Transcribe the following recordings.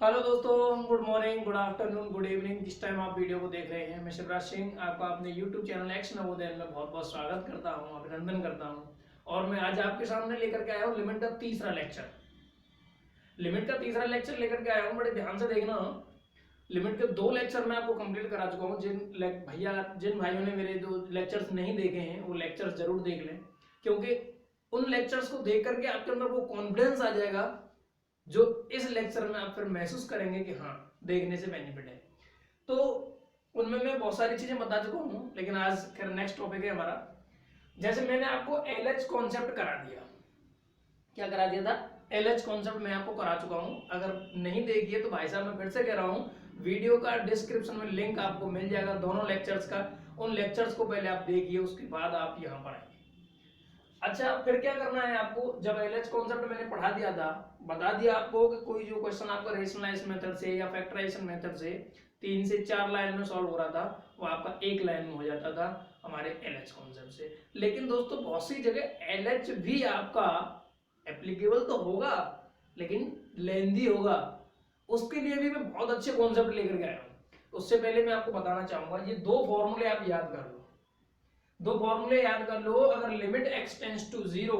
Hello दोस्तों, good morning, good afternoon, good evening. जिस time आप वीडियो को देख रहे हैं, मैं शिवराज सिंह आपका अपने यूट्यूब चैनल एक्स नवोदय में बहुत बहुत स्वागत करता हूं, अभिनंदन करता हूं। और मैं आज आपके सामने लेकर के आया हूं लिमिट का तीसरा लेक्चर। लिमिट का तीसरा लेक्चर लेकर के आया हूं, बड़े ध्यान से देखना। लिमिट के 2 लेक्चर मैं आपको कंप्लीट करा चुका हूं। जिन भाइयों ने मेरे जो लेक्चर्स नहीं देखे हैं वो लेक्चर्स जरूर देख लें, क्योंकि उन लेक्चर्स को देख करके आपके अंदर वो कॉन्फिडेंस आ जाएगा जो इस लेक्चर में आप फिर महसूस करेंगे कि हाँ, देखने से बेनिफिट है। तो उनमें मैं बहुत सारी चीजें बता चुका हूँ, लेकिन आज खैर नेक्स्ट टॉपिक है हमारा। जैसे मैंने आपको एलएच कॉन्सेप्ट करा दिया। क्या करा दिया था? एलएच कॉन्सेप्ट मैं आपको करा चुका हूँ। अगर नहीं देखिए तो भाई साहब मैं फिर से कह रहा हूँ, वीडियो का डिस्क्रिप्शन में लिंक आपको मिल जाएगा दोनों लेक्चर्स का। उन लेक्चर्स को पहले आप देखिए, उसके बाद आप यहाँ पर आइए। अच्छा, फिर क्या करना है आपको? जब एलएच कॉन्सेप्ट मैंने पढ़ा दिया था, बता दिया आपको कि कोई जो क्वेश्चन आपका रेशनलाइज मेथड से या फैक्टराइजेशन मेथड से 3 से 4 लाइन में सॉल्व हो रहा था, वो आपका 1 लाइन में हो जाता था हमारे एलएच कॉन्सेप्ट से। लेकिन दोस्तों, बहुत सी जगह एलएच भी आपका एप्लीकेबल तो होगा, लेकिन लेंदी होगा। उसके लिए भी मैं बहुत अच्छे कॉन्सेप्ट लेकर के आया हूं। उससे पहले मैं आपको बताना चाहूंगा, ये 2 फॉर्मूले आप याद कर लो। 2 फॉर्मूले याद कर लो। अगर limit x tends to 0,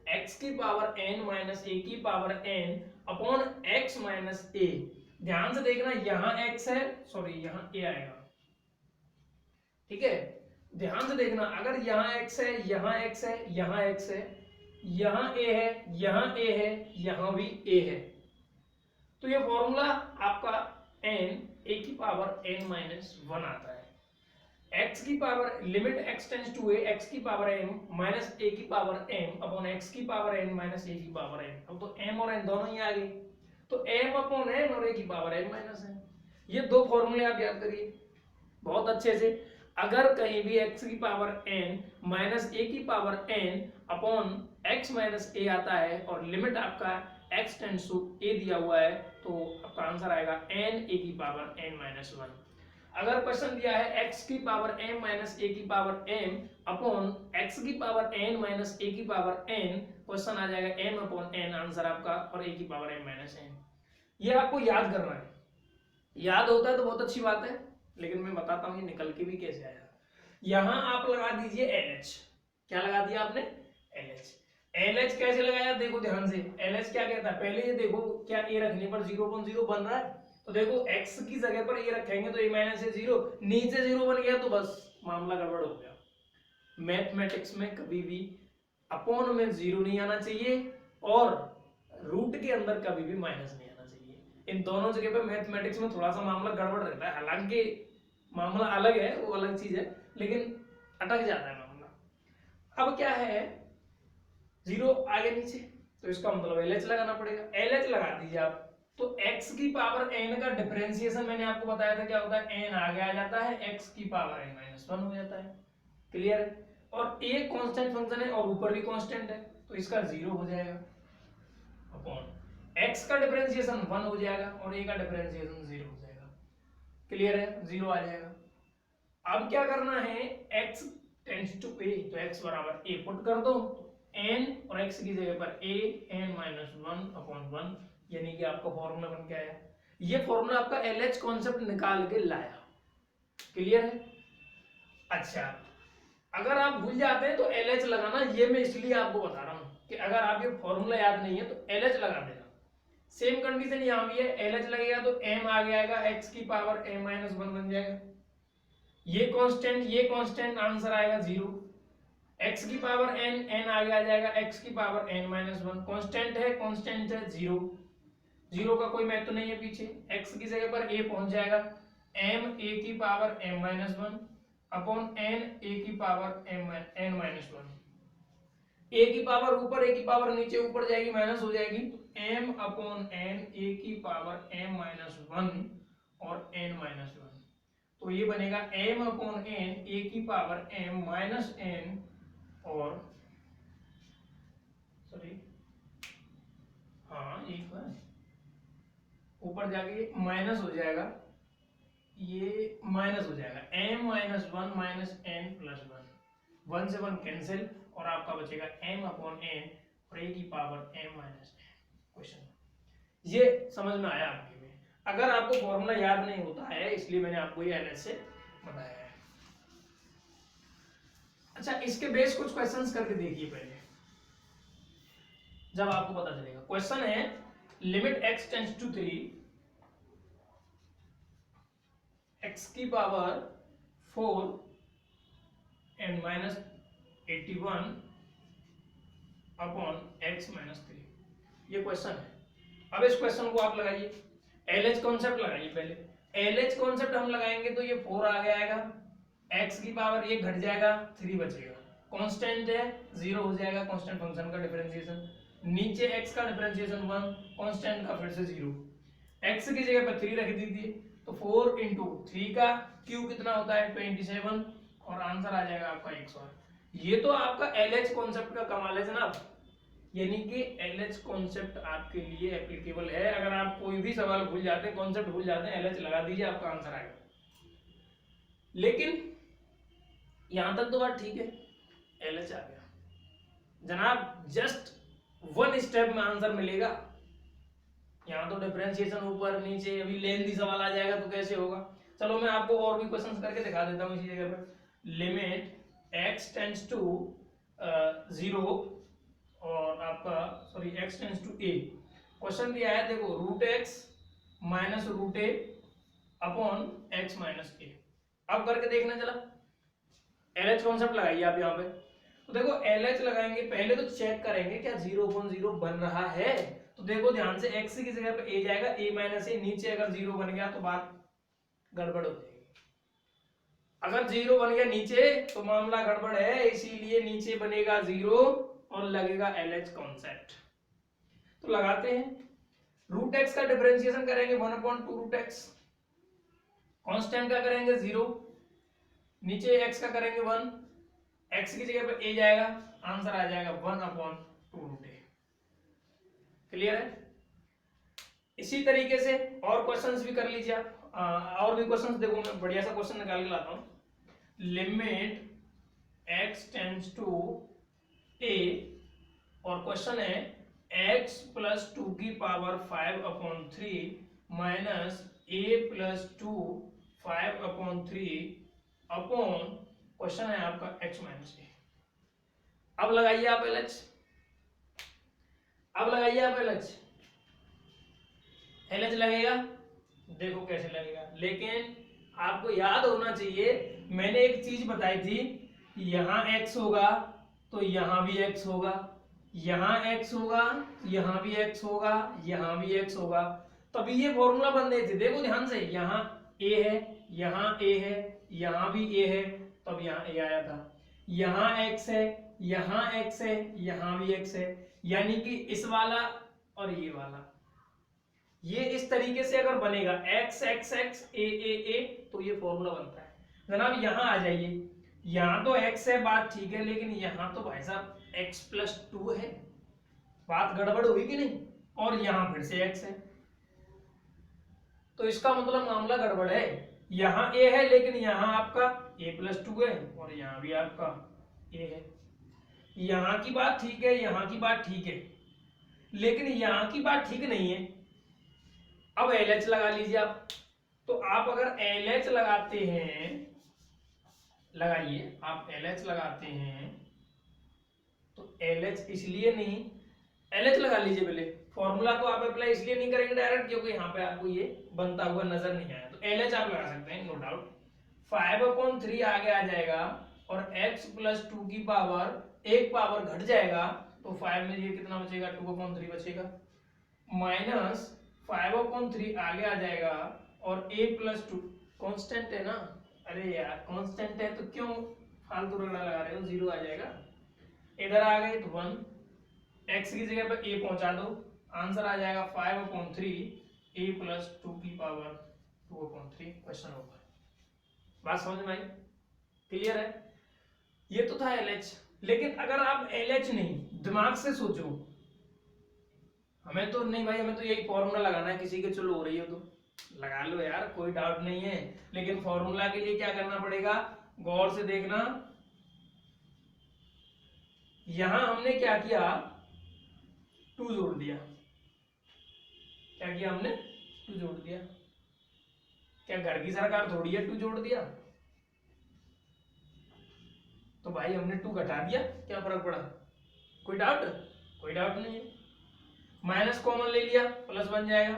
x की पावर n माइनस a की power n upon x minus a। ध्यान से देखना, यहां x है, सॉरी यहां a आएगा, ठीक है। ध्यान से देखना, अगर यहां x है, यहां x है, यहां x है, यहां a है, यहां a है, यहां भी a है, तो ये फॉर्मूला आपका n a की पावर n माइनस 1 आता है। x की power limit x tends to a, x की पावर m माइनस a की पावर m अपॉन x की पावर n माइनस a की पावर n। अब तो m और n दोनों ही आ गए, तो m अपॉन n और a की पावर n माइनस n। ये 2 फॉर्मूले आप याद करिए बहुत अच्छे से। अगर कहीं भी x की पावर n माइनस a की power n upon x minus a आता है और लिमिट आपका x टेंस टू a दिया हुआ है, तो आपका आंसर आएगा n a की पावर n माइनस 1। अगर क्वेश्चन दिया है x की पावर m माइनस a की पावर m अपॉन x की पावर n माइनस a की पावर n, क्वेश्चन आ जाएगा m अपॉन n, आंसर आपका, और a की पावर m माइनस n। ये आपको याद करना है। याद होता है तो बहुत अच्छी बात है, लेकिन मैं बताता हूँ ये निकल के भी कैसे आया। यहां आप लगा दीजिए LH। क्या लगा दिया आपने? LH। LH कैसे लगाया? देखो ध्यान से, LH क्या कहता है, पहले ये देखो, क्या a रखने पर 0.0 बन रहा है? तो देखो x की जगह पर a रखेंगे तो a माइनस है 0, नीचे 0 बन गया तो बस मामला गड़बड़ हो गया। मैथमेटिक्स में कभी भी अपॉन में 0 नहीं आना चाहिए और रूट के अंदर कभी भी माइनस नहीं आना चाहिए। इन दोनों जगह पे मैथमेटिक्स में थोड़ा सा मामला गड़बड़ रहता है, हालांकि मामला अलग है, वो अलग चीज है, लेकिन अटक जाता है मामला। अब क्या है, 0 आगे नीचे, तो इसका मतलब LH लगाना पड़ेगा। LH लगा दीजिए आप, तो x की पावर n का डिफरेंशिएशन मैंने आपको बताया था क्या होता है, n आगे आ जाता है, x की पावर n माइनस 1 हो जाता है। क्लियर है? और a कांस्टेंट फंक्शन है और ऊपर भी कांस्टेंट है, तो इसका 0 हो जाएगा अपॉन x का डिफरेंशिएशन 1 हो जाएगा और a का डिफरेंशिएशन 0 हो जाएगा। क्लियर है? 0 आ जाएगा। अब क्या करना है, x टेंड्स टू a, तो x बराबर a पुट कर दो, n और x की जगह पर a n माइनस 1 अपॉन 1, यानी कि आपका फॉर्मूला बन के आया। ये फॉर्मूला आपका LH कॉन्सेप्ट निकाल के लाया। क्लियर है? अच्छा, अगर आप भूल जाते हैं तो LH लगाना, ये मैं इसलिए आपको बता रहा हूं कि अगर आप ये फॉर्मूला याद नहीं है तो LH लगा देना। सेम कंडीशन यहां भी है, LH लगेगा तो m आ जाएगा, x की पावर m माइनस 1 बन जाएगा, ये कांस्टेंट, आंसर आएगा 0। x की पावर n, n आगे आ जाएगा, x की पावर n माइनस 1, कांस्टेंट है 0, 0 का कोई महत्व नहीं है पीछे, x की जगह पर a पहुंच जाएगा, m a की power m minus 1 upon n a की पावर n माइनस 1। a की पावर ऊपर, a की पावर नीचे, ऊपर जाएगी माइनस हो जाएगी, तो m अपॉन n a की पावर m माइनस 1 और n माइनस 1, तो ये बनेगा m अपॉन n a की पावर m माइनस n और सॉरी, हाँ एक बार ऊपर जाके माइनस हो जाएगा, ये माइनस हो जाएगा, m minus 1 minus n plus 1, 1 से 1 कैंसिल और आपका बचेगा m अपॉन n और a की power m minus n। Question ये समझ में आया आपके में? अगर आपको फॉर्मूला याद नहीं होता है इसलिए मैंने आपको ये एलएच से बताया है। अच्छा, इसके बेस कुछ क्वेश्चंस करके देखिए पहले, जब आपको पता चलेगा। क्वेश्चन है limit x tends to 3 x की पावर 4 and minus 81 upon x minus 3, ये क्वेश्चन है। अब इस क्वेश्चन को आप लगाइए, LH कॉन्सेप्ट लगाइए पहले। LH कॉन्सेप्ट हम लगाएंगे तो ये 4 आगे आएगा, x की पावर ये घट जाएगा, 3 बचेगा, कांस्टेंट है 0 हो जाएगा, कांस्टेंट फंक्शन का डिफरेंशिएशन, नीचे x का डिफरेंशिएशन 1, कांस्टेंट का फिर से 0, x की जगह पर 3 रख दीजिए तो 4 इंटू 3 का क्यूब कितना होता है 27 और आंसर आ जाएगा आपका 108। ये तो आपका LH कॉन्सेप्ट का कमाल है जनाब, यानी कि LH कॉन्सेप्ट आपके लिए एप्लीकेबल है। अगर आप कोई भी सवाल भूल जाते हैं, कॉन्सेप्ट भूल जाते हैं, LH लगा दीजिए, आपका आंसर आएगा। लेकिन यहां तक तो बात ठीक है, LH आ गया जनाब, जस्ट 1 स्टेप में आंसर मिलेगा। यहाँ तो डिफरेंशिएशन ऊपर नीचे, अभी लेंथी सवाल आ जाएगा तो कैसे होगा। चलो मैं आपको और भी क्वेश्चंस करके दिखा देता हूँ इसी जगह पर। लिमिट x टेंड्स टू 0 और आपका sorry x tends to a, question दिया है देखो root x minus root a upon x minus a। अब करके देखना, चला LH कॉन्सेप्ट लगाइए आप यहाँ पे। तो देखो LH लगाएंगे, पहले तो चेक करेंगे क्या 0/0 बन रहा है। तो देखो ध्यान से x की जगह पे a जाएगा, a माइनस a, नीचे अगर 0 बन गया तो बात गड़बड़ हो जाएगी। अगर 0 बन गया नीचे तो मामला गड़बड़ है, इसीलिए नीचे बनेगा 0 और लगेगा LH कॉन्सेप्ट। तो लगाते हैं, रूट x का डिफरेंशिएशन करेंगे 1/2 रूट x, कांस्टेंट का करेंगे 0, नीचे x का करेंगे 1, x की जगह पे a जाएगा, आंसर आ जाएगा 1/2 रूट a। क्लियर है? इसी तरीके से और क्वेश्चंस भी कर लीजिए आप। और भी क्वेश्चंस देखो, मैं बढ़िया सा क्वेश्चन निकाल के लाता हूं। Limit x tends to a और क्वेश्चन है x प्लस 2 की power 5/3 minus a plus 2 5/3 upon question है आपका x माइनस a। अब लगाइए आप LH, अब लगाइए आप LH। LH लगेगा, देखो कैसे लगेगा। लेकिन आपको याद होना चाहिए, मैंने एक चीज बताई थी, यहां x होगा तो यहां भी x होगा, यहां x होगा यहां भी x होगा, यहां भी x होगा, तभी ये फॉर्मूला बन रहे थे। देखो ध्यान से, यहां a है, यहां a है, यहां भी a है, तब यहां a आया था, यहां x है, यहां x है, यहां भी x है, यानी कि इस वाला और ये वाला, ये इस तरीके से अगर बनेगा x x x a a a तो ये फॉर्मूला बनता है जनाब। यहां आ जाइए, यहां तो x है, बात ठीक है, लेकिन यहां तो भाई साहब x प्लस 2 है, बात गड़बड़ हुई कि नहीं, और यहां फिर से x है, तो इसका मतलब मामला गड़बड़ है। यहां a है लेकिन यहां आपका a प्लस 2 है और यहां भी आपका a है। यहां की बात ठीक है, यहां की बात ठीक है, लेकिन यहां की बात ठीक नहीं है। अब LH लगा लीजिए आप। तो आप अगर LH लगाते हैं, लगाइए आप LH लगाते हैं तो LH इसलिए नहीं, LH लगा लीजिए पहले। फॉर्मूला को आप अप्लाई इसलिए नहीं करेंगे डायरेक्ट क्योंकि यहाँ पे आपको ये बनता हुआ नजर नहीं आया, तो LH आप लगा सकते हैं, नो डाउट। 5/3 आगे आ जाएगा और x प्लस 2 की पावर एक पावर घट जाएगा, तो 5 में ये कितना बचेगा 2/3 बचेगा, माइनस 5/3 आगे आ जाएगा और a प्लस 2 कॉन्स्टेंट है ना, अरे यार कॉन्स्टेंट है तो क्यों फालतू रगड़ा लगा रहे हो, 0 आ जाएगा, इधर आ गए तो 1, x की जगह पर a पहुंचा दो, आंसर आ जाएगा 5/3 a प्लस 2 की पावर 2/3। क्वेश्चन ओवर, बात समझ में आई? क्लियर है? ये तो था LH। लेकिन अगर आप LH नहीं, दिमाग से सोचो, हमें तो नहीं भाई, हमें तो यही फॉर्मूला लगाना है, किसी के चलो हो रही हो तो लगा लो यार, कोई डाउट नहीं है, लेकिन फॉर्मूला के लिए क्या करना पड़ेगा, गौर से देखना। यहां हमने क्या किया, 2 जोड़ दिया, क्या किया हमने 2 जोड़ दिया, क्या घर की सरकार थोड़ी है 2 जोड़ दिया, तो भाई हमने 2 घटा दिया, क्या फर्क पड़ा? कोई डाउट? कोई डाउट नहीं है। माइनस कॉमन ले लिया, प्लस बन जाएगा।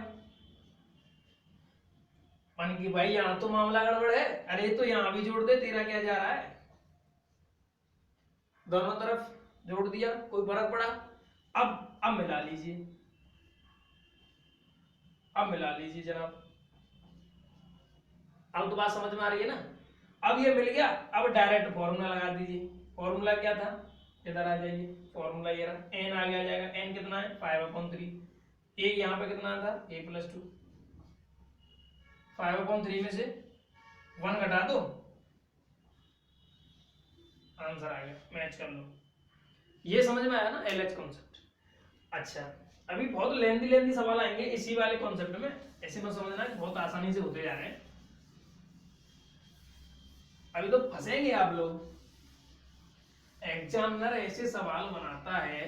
मान कि भाई यहां तो मामला गड़बड़ है, अरे तो यहां भी जोड़ दे, तेरा क्या जा रहा है? दोनों तरफ जोड़ दिया, कोई फर्क पड़ा? अब मिला लीजिए, अब मिला लीजिए जनाब। अब तो बात समझ में आ रही है ना? अब ये मिल गया, अब डायरेक्ट फॉर्मूला लगा दीजिए। फॉर्मूला क्या था? इधर आ जाइए, फॉर्मूला ये रहा, एन आगे आ जाएगा। एन कितना है? 5/3। ए यहाँ पे कितना था? a + 2। 5/3 में से 1 घटा दो, आंसर आ गया, मैच कर लो। ये समझ में आया ना एलएच कॉन्सेप्ट? अच्छा, अभी बहुत लेंदी सवाल आएंगे इसी वाले कॉन्सेप्ट में, ऐसे मत समझना कि बहुत आसानी से होते जा रहे हैं। अभी तो फंसेंगे आप लोग। एग्जामिनर ऐसे सवाल बनाता है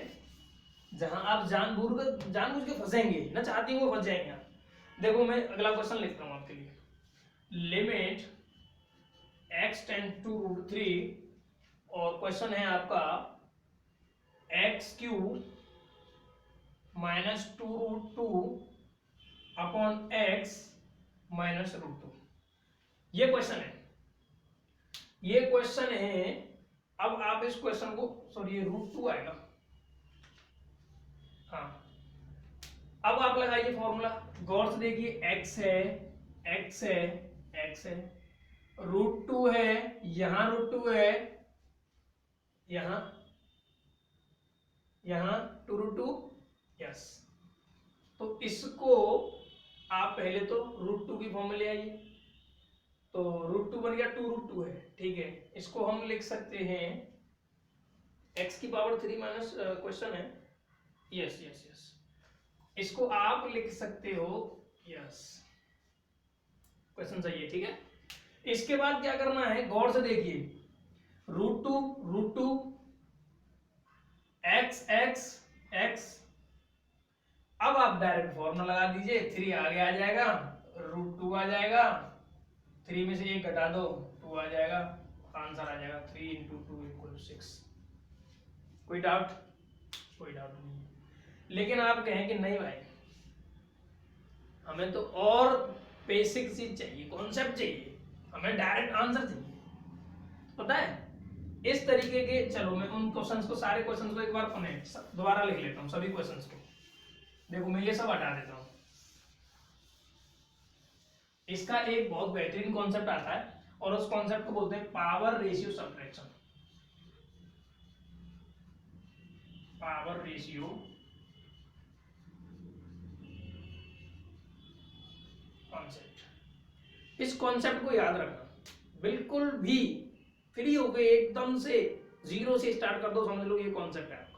जहां आप जानबूझ के फंसेंगे, न चाहती वो फंस जाएंगे। देखो मैं अगला क्वेश्चन लिखता हूं आपके लिए। लिमिट x टेंड टू √3 और क्वेश्चन है आपका x³ -2√2 अपॉन x -√2। ये क्वेश्चन है, ये क्वेश्चन है। अब आप इस क्वेश्चन को, सॉरी ये √2 आएगा, हाँ। अब आप लगाइए फॉर्मूला, गौर से देखिए, x है, x है, x है, √2 है, यहां √2 है, यहां 2√2, यस। तो इसको आप पहले तो √2 की फॉर्म में ले आइए, तो √2 बन गया, 2√2 है, ठीक है। इसको हम लिख सकते हैं x³ माइनस, क्वेश्चन है, यस यस यस, इसको आप लिख सकते हो, यस, क्वेश्चन सही है, ठीक है। इसके बाद क्या करना है, गौर से देखिए, √2 x x x, अब आप डायरेक्ट फॉर्मूला लगा दीजिए, 3 आगे आ जाएगा, √2 आ जाएगा, 3 में से 1 घटा दो, 2 आ जाएगा, आंसर आ जाएगा 3 × 2 = 6। कोई डाउट? कोई डाउट नहीं। लेकिन आप कहें कि नहीं भाई, हमें तो और बेसिक चीज चाहिए, कॉन्सेप्ट चाहिए, हमें डायरेक्ट आंसर चाहिए, पता है इस तरीके के। चलो मैं उन क्वेश्चंस को, सारे क्वेश्चंस को एक बार दोबारा लिख लेता हूं, सभी क्वेश्चंस को। देखो मैं ये सब हटा देता हूं। इसका एक बहुत बेहतरीन कॉन्सेप्ट आता है और उस कॉन्सेप्ट को बोलते हैं power ratio subtraction. Power ratio concept. इस कॉन्सेप्ट को याद रखना, बिल्कुल भी फ्री हो गए, एकदम से 0 से स्टार्ट कर दो, समझ लो ये कॉन्सेप्ट है आपका।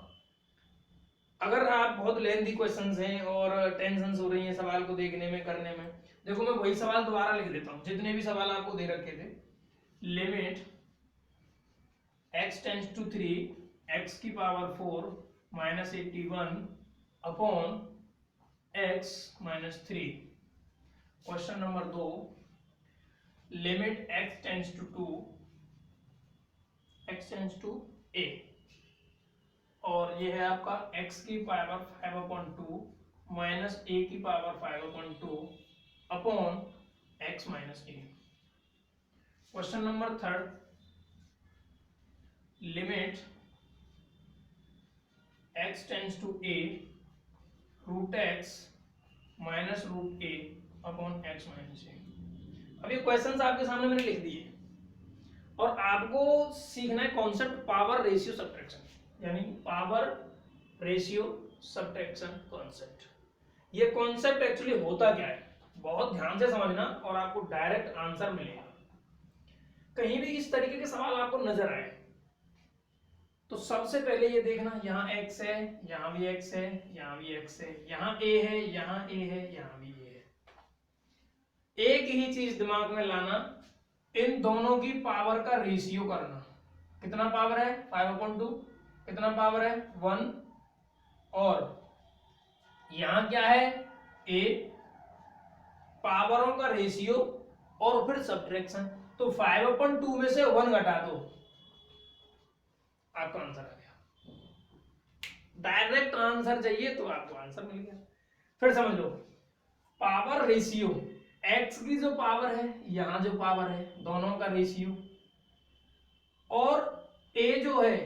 अगर आप बहुत लेंथी क्वेश्चंस हैं और टेंशन हो रही है सवाल को देखने में, करने में, देखो मैं वही सवाल दोबारा लिख देता हूं, जितने भी सवाल आपको दे रखे थे। Limit x tends to 3 x⁴ -81 upon x -3। Question number 2, limit x tends to 2 x tends to a, और ये है आपका x⁵ 5/2 -a⁵ 5/2 upon x -a। Question number 3, limit x tends to a √x -√a upon x -a। अब ये questions आपके सामने मैंने लिख दिए और आपको सीखना है कॉन्सेप्ट पावर रेशियो सब्ट्रैक्शन, यानी पावर रेशियो सब्ट्रैक्शन कॉन्सेप्ट। ये कॉन्सेप्ट एक्चुअली होता क्या है, बहुत ध्यान से समझना और आपको डायरेक्ट आंसर मिलेगा। कहीं भी इस तरीके के सवाल आपको नजर आए तो सबसे पहले ये देखना, यहाँ x है, यहाँ भी x है, यहाँ भी x है, यहाँ a है, यहाँ a है, यहाँ भी a है। एक ही चीज दिमाग में लाना, इन दोनों की पावर का रेशियो करना। कितना पावर है? 5/2। कितना पावर है? 1। और यहां क्या है? a, पावरों का रेशियो और फिर सब्ट्रैक्शन। तो 5/2 में से 1 घटा दो, आपका आंसर आ गया। डायरेक्ट आंसर चाहिए तो आपको आंसर मिल गया। फिर समझ लो, पावर रेशियो, x की जो पावर है, यहां जो पावर है, दोनों का रेशियो, और a जो है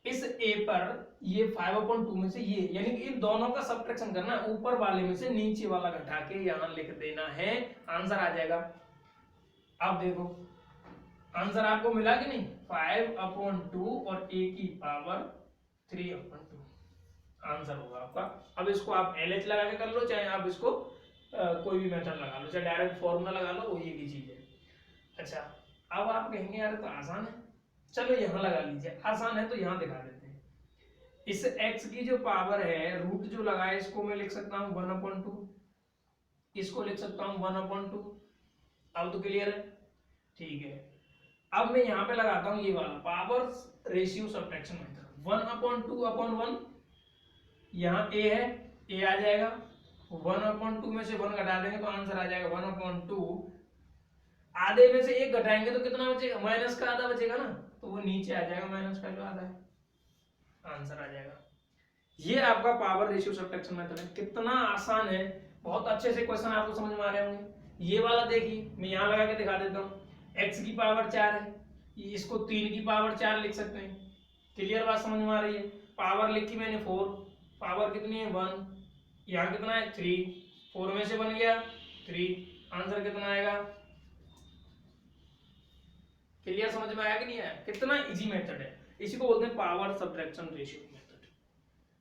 इस a पर ये 5/2 में से ये, यानी कि इन दोनों का सब्ट्रैक्शन करना है, ऊपर वाले में से नीचे वाला घटा के यहां लिख देना है, आंसर आ जाएगा। अब देखो आंसर आपको मिला कि नहीं, 5/2 और a की पावर 3/2 आंसर होगा आपका। अब इसको आप LH लगा के कर लो, चाहे आप इसको कोई भी मेथड लगा लो, चाहे डायरेक्ट फॉर्मूला लगा लो, वो ये की चीज है। अच्छा, अब आप कहेंगे यार तो आसान है, चलो यहां लगा लीजिए, आसान है तो यहां दिखा देते हैं। इस x की जो पावर है, रूट जो लगाए, इसको मैं लिख सकता हूं 1/2, इसको लिख सकता हूं 1/2। अब तो क्लियर है, ठीक है। अब मैं यहां पे लगाता हूं ये वाला पावर रेशियो सब्ट्रैक्शन मेथड, 1/2/1, यहाँ a है, a आ जाएगा, 1/2 में से 1 घटा देंगे तो आंसर आ जाएगा 1/2। आधे में से 1 घटाएंगे तो कितना बचेगा, माइनस का आधा बचेगा ना, तो वो नीचे आ जाएगा, माइनस का जो आधा है, आंसर आ जाएगा। ये आपका पावर रेशियो सब्ट्रैक्शन मेथड है। कितना आसान है, बहुत अच्छे से क्वेश्चन आपको समझ में आ रहे होंगे। ये वाला देखिए, मैं यहाँ लगा के दिखा देता हूँ, x की पावर 4 है, इसको 3 की पावर 4 लिख सकते हैं। क्लियर बात समझ में आ रही है। पावर लिखी मैंने 4, पावर कितनी है 1, यहाँ कितना है 3, 4 में से बन गया 3, आंसर कितना आएगा। क्लियर समझ में आया कि नहीं आया, कितना इजी मेथड है, इसी को बोलते हैं power subtraction ratio method.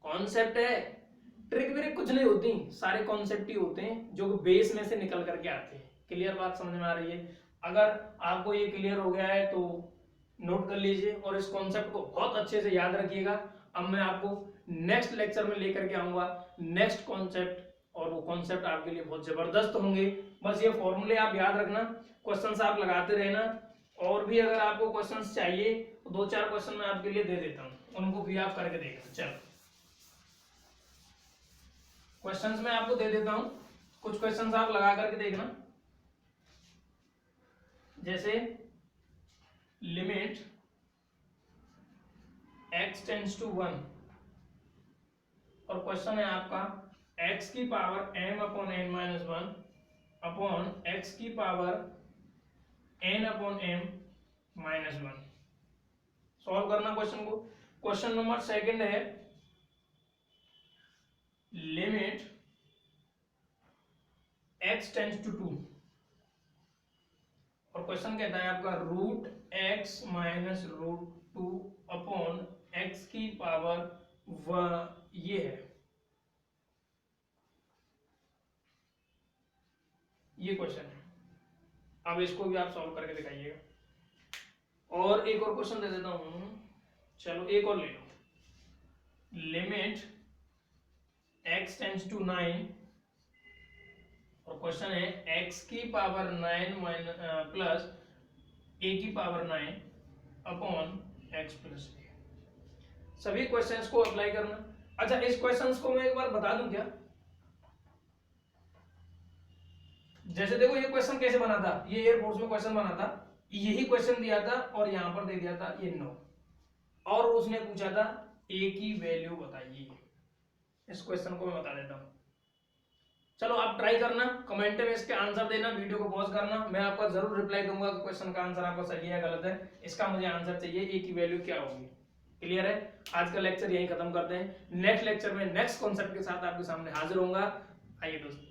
Concept है, ट्रिक व्रिक कुछ नहीं होती, सारे कॉन्सेप्ट ही होते हैं जो बेस में से निकल करके आते हैं। क्लियर बात समझ में आ रही है। अगर आपको ये क्लियर हो गया है तो नोट कर लीजिए और इस कॉन्सेप्ट को बहुत अच्छे से याद रखिएगा। अब मैं आपको नेक्स्ट लेक्चर में लेकर के आऊंगा नेक्स्ट कॉन्सेप्ट, और वो कॉन्सेप्ट आपके लिए बहुत जबरदस्त होंगे। बस ये फॉर्मूले आप याद रखना, क्वेश्चंस आप लगाते रहना, और भी अगर आपको क्वेश्चंस चाहिए तो 2-4 क्वेश्चन मैं आपके लिए दे देता हूँ, उनको भी आप करके देखना। चलो क्वेश्चंस मैं आपको दे देता हूँ, कुछ क्वेश्चंस आप लगा करके देखना। जैसे लिमिट x टेंड्स टू 1, और क्वेश्चन है आपका x की पावर m/n-1 अपॉन x की पावर n/m-1। सॉल्व करना क्वेश्चन को। क्वेश्चन नंबर सेकंड है लिमिट x टेंड्स टू 2, और क्वेश्चन कहता है आपका √x - √2 अपॉन x की पावर ये है, ये क्वेश्चन है। अब इसको भी आप सॉल्व करके दिखाइएगा। और एक और क्वेश्चन दे देता हूं, चलो एक और ले लो। लिमिट x टेंड्स टू 9, और क्वेश्चन है x की पावर 9 प्लस a की power 9 upon x plus a। सभी क्वेश्चंस को अप्लाई करना। अच्छा, इस क्वेश्चंस को मैं एक बार बता दूं क्या, जैसे देखो ये क्वेश्चन कैसे बना था, ये एयरफोर्स में क्वेश्चन बना था, यही क्वेश्चन दिया था और यहां पर दे दिया था ये 9, और उसने पूछा था a की वैल्यू बताइए। इस क्वेश्चन को मैं बता देता हूं। चलो आप ट्राई करना, कमेंट में इसके आंसर देना, वीडियो को पॉज करना, मैं आपका जरूर रिप्लाई दूंगा कि क्वेश्चन का आंसर आपका सही है गलत है। इसका मुझे आंसर चाहिए, a की वैल्यू क्या होगी। क्लियर है। आज का लेक्चर यहीं खत्म करते हैं, नेक्स्ट लेक्चर में नेक्स्ट कॉन्सेप्ट के साथ आपके सामने हाजिर होऊंगा। आइए दोस्तों।